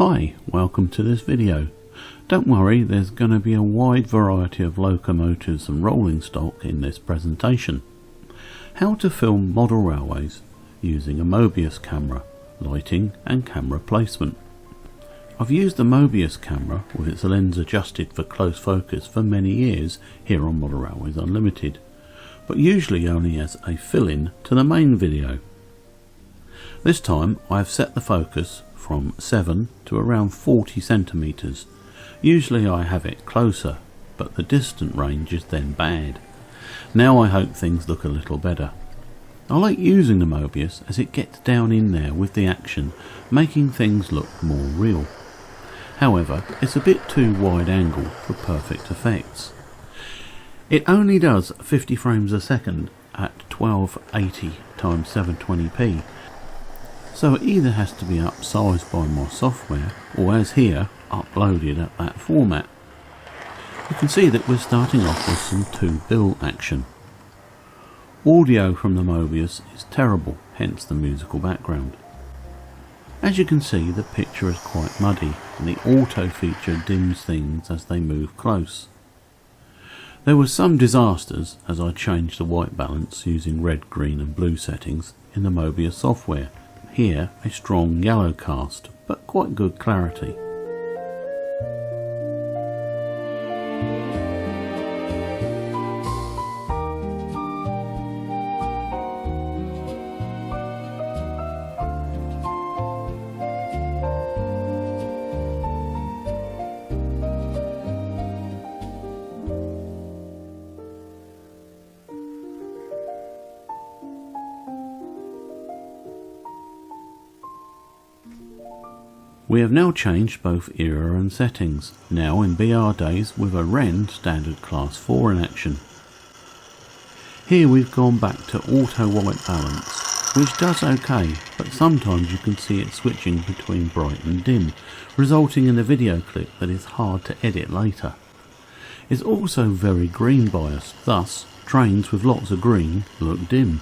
Hi, welcome to this video. Don't worry, there's going to be a wide variety of locomotives and rolling stock in this presentation. How to film model railways using a Mobius camera, lighting and camera placement. I've used the Mobius camera with its lens adjusted for close focus for many years here on Model Railways Unlimited, but usually only as a fill-in to the main video. This time I've set the focus from 7 to around 40 centimeters. Usually I have it closer, but the distant range is then bad. Now I hope things look a little better. I like using the Mobius as it gets down in there with the action, making things look more real. However, it's a bit too wide angle for perfect effects. It only does 50 frames a second at 1280 x 720p. So it either has to be upsized by my software or, as here, uploaded at that format. You can see that we're starting off with some 2-bill action. Audio from the Mobius is terrible, hence the musical background. As you can see, the picture is quite muddy and the auto feature dims things as they move close. There were some disasters as I changed the white balance using red, green and blue settings in the Mobius software. Here a strong yellow cast, but quite good clarity. We have now changed both era and settings, now in BR days with a Wrenn standard class 4 in action. Here we've gone back to auto white balance, which does okay, but sometimes you can see it switching between bright and dim, resulting in a video clip that is hard to edit later. It's also very green biased, thus trains with lots of green look dim.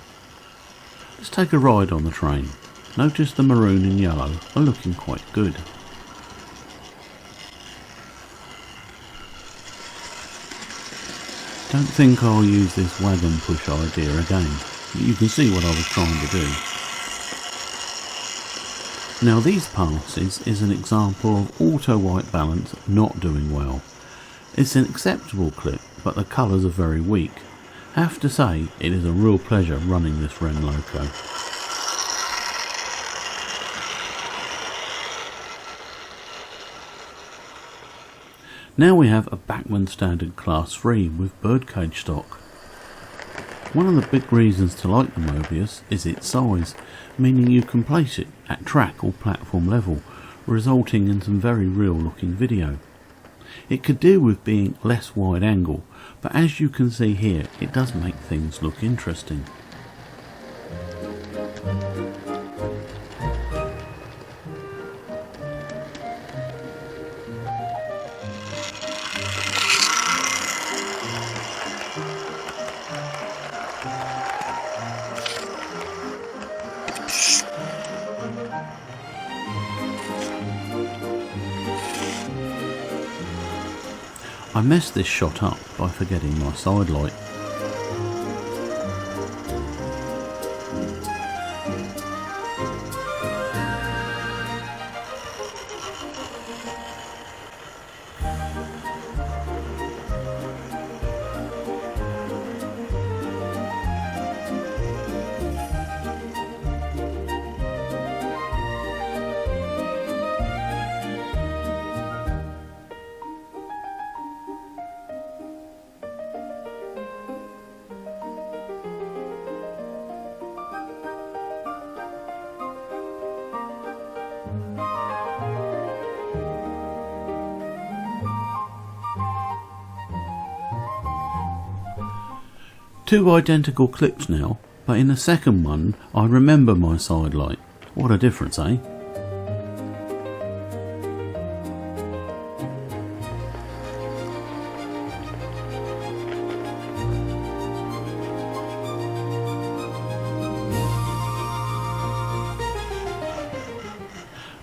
Let's take a ride on the train. Notice the maroon and yellow are looking quite good. Don't think I'll use this wagon push idea again, but you can see what I was trying to do. Now these passes is an example of auto white balance not doing well. It's an acceptable clip, but the colours are very weak. Have to say, it is a real pleasure running this Wrenn loco. Now we have a Bachmann standard class 3 with birdcage stock. One of the big reasons to like the Mobius is its size, meaning you can place it at track or platform level, resulting in some very real looking video. It could do with being less wide angle, but as you can see here, it does make things look interesting. I messed this shot up by forgetting my side light. Two identical clips now, but in the second one I remember my side light. What a difference, eh?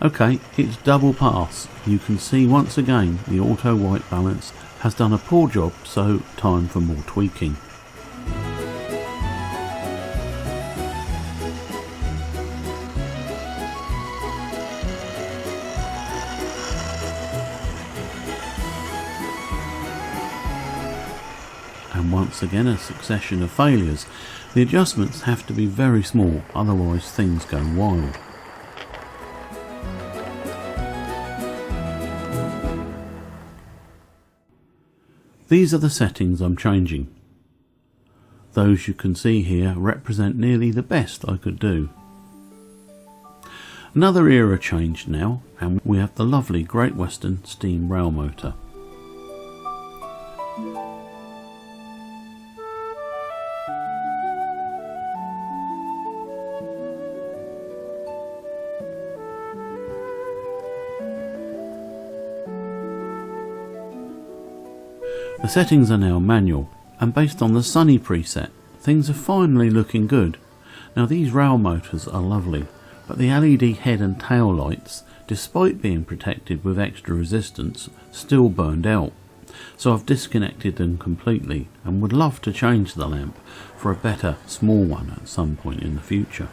Okay, it's double pass. You can see once again the auto white balance has done a poor job, so time for more tweaking. And once again a succession of failures. The adjustments have to be very small, otherwise things go wild. These are the settings I'm changing. Those you can see here represent nearly the best I could do. Another era changed now, and we have the lovely Great Western steam rail motor. The settings are now manual, and based on the sunny preset, things are finally looking good. Now these rail motors are lovely, but the LED head and tail lights, despite being protected with extra resistance, still burned out. So I've disconnected them completely and would love to change the lamp for a better small one at some point in the future.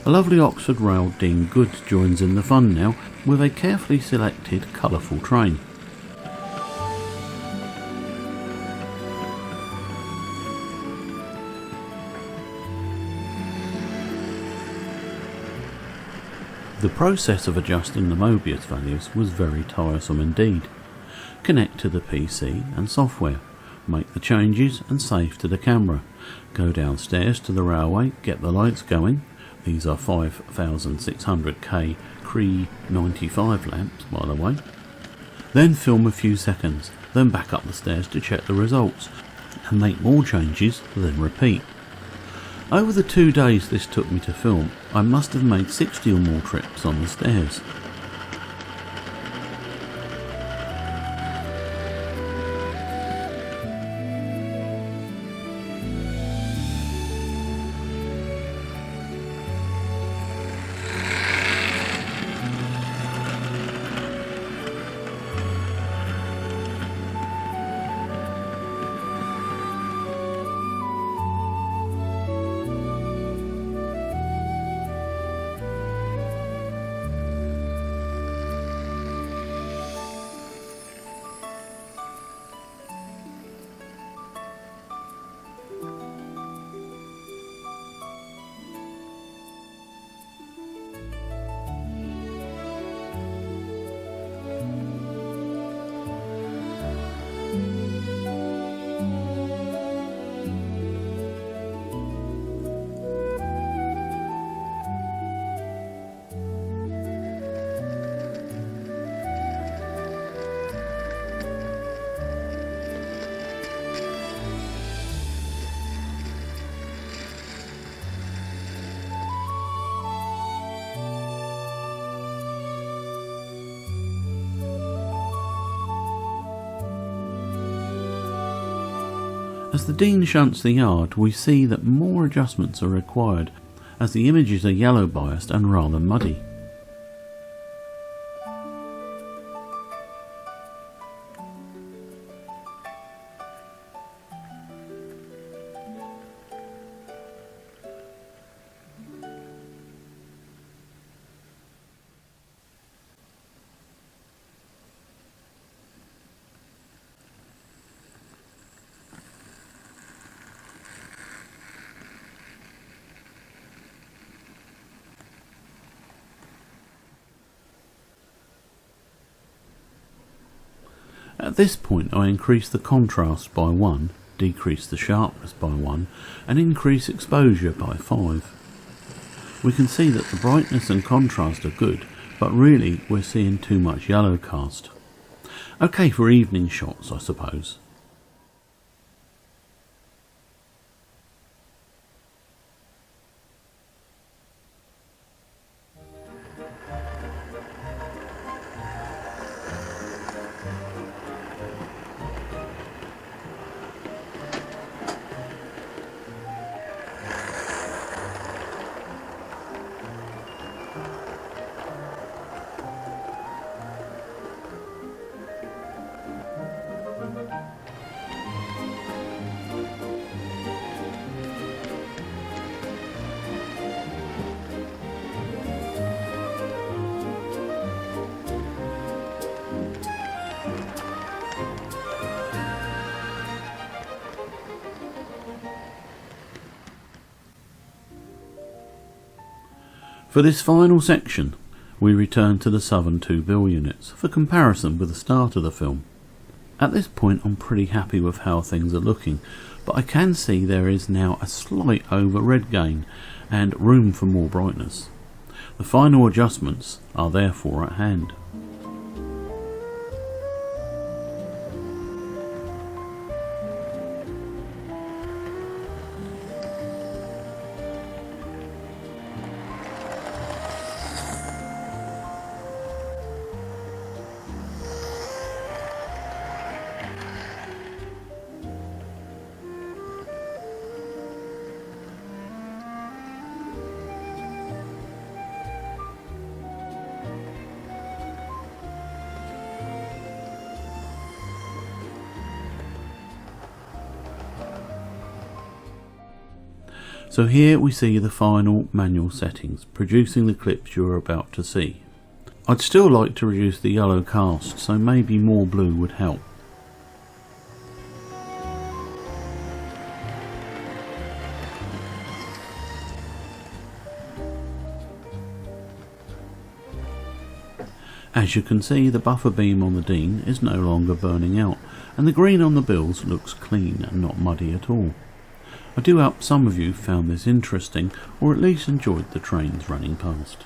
A lovely Oxford rail Dean Goods joins in the fun now with a carefully selected colourful train. The process of adjusting the Mobius values was very tiresome indeed. Connect to the PC and software, make the changes and save to the camera. Go downstairs to the railway, get the lights going. These are 5600K Cree 95 lamps, by the way. Then film a few seconds, then back up the stairs to check the results, and make more changes, then repeat. Over the 2 days this took me to film, I must have made 60 or more trips on the stairs. As the Dean shunts the yard, we see that more adjustments are required, as the images are yellow biased and rather muddy. At this point I increase the contrast by 1, decrease the sharpness by 1 and increase exposure by 5. We can see that the brightness and contrast are good, but really we're seeing too much yellow cast. Okay for evening shots, I suppose. For this final section, we return to the southern 2 bill units for comparison with the start of the film. At this point I'm pretty happy with how things are looking, but I can see there is now a slight over-red gain and room for more brightness. The final adjustments are therefore at hand. So here we see the final manual settings, producing the clips you're about to see. I'd still like to reduce the yellow cast, so maybe more blue would help. As you can see, the buffer beam on the Dean is no longer burning out, and the green on the bills looks clean and not muddy at all. I do hope some of you found this interesting, or at least enjoyed the trains running past.